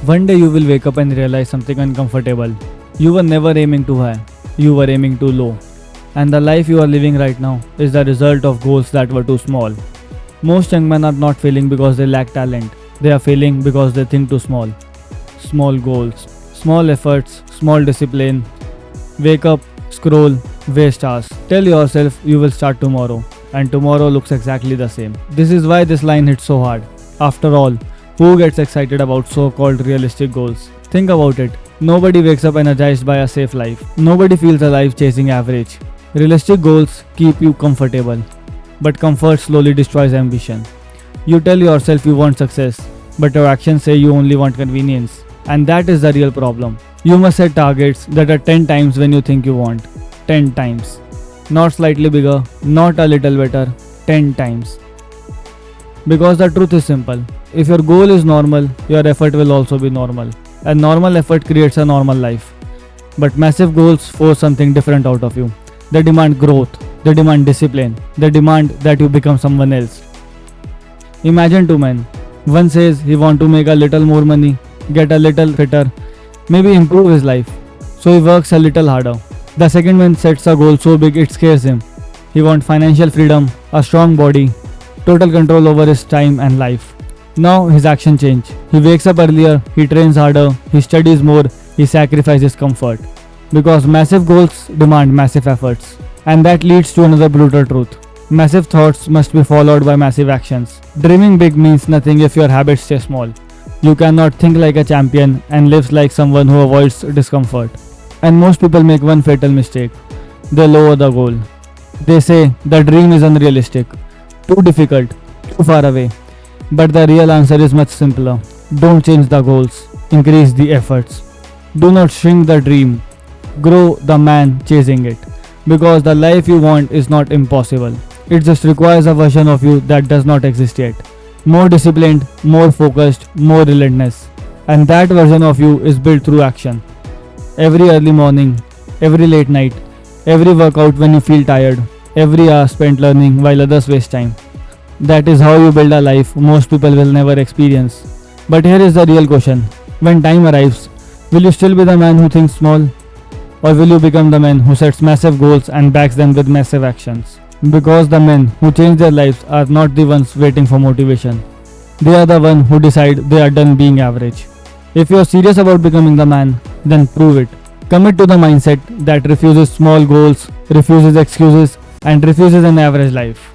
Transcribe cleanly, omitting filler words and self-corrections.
One day you will wake up and realize something uncomfortable. You were never aiming too high, you were aiming too low. And the life you are living right now is the result of goals that were too small. Most young men are not failing because they lack talent, they are failing because they think too small. Small goals, small efforts, small discipline. Wake up, scroll, waste hours. Tell yourself you will start tomorrow, and tomorrow looks exactly the same. This is why this line hits so hard. After all, who gets excited about so called realistic goals? Think about it. Nobody wakes up energized by a safe life. Nobody feels alive chasing average. Realistic goals keep you comfortable, but comfort slowly destroys ambition. You tell yourself you want success, but your actions say you only want convenience. And that is the real problem. You must set targets that are 10 times when you think you want. 10 times. Not slightly bigger, not a little better, 10 times. Because the truth is simple. If your goal is normal, your effort will also be normal. And normal effort creates a normal life. But massive goals force something different out of you. They demand growth, they demand discipline, they demand that you become someone else. Imagine two men. One says he wants to make a little more money, get a little fitter, maybe improve his life. So he works a little harder. The second man sets a goal so big it scares him. He wants financial freedom, a strong body, total control over his time and life. Now his action change. He wakes up earlier, he trains harder, he studies more, he sacrifices comfort. Because massive goals demand massive efforts. And that leads to another brutal truth. Massive thoughts must be followed by massive actions. Dreaming big means nothing if your habits stay small. You cannot think like a champion and live like someone who avoids discomfort. And most people make one fatal mistake. They lower the goal. They say the dream is unrealistic, too difficult, too far away. But the real answer is much simpler. Don't change the goals, increase the efforts. Do not shrink the dream, grow the man chasing it. Because the life you want is not impossible. It just requires a version of you that does not exist yet. More disciplined, more focused, more relentless. And that version of you is built through action. Every early morning, every late night, every workout when you feel tired, every hour spent learning while others waste time. That is how you build a life most people will never experience. But here is the real question. When time arrives, will you still be the man who thinks small? Or will you become the man who sets massive goals and backs them with massive actions? Because the men who change their lives are not the ones waiting for motivation. They are the ones who decide they are done being average. If you are serious about becoming the man, then prove it. Commit to the mindset that refuses small goals, refuses excuses, and refuses an average life.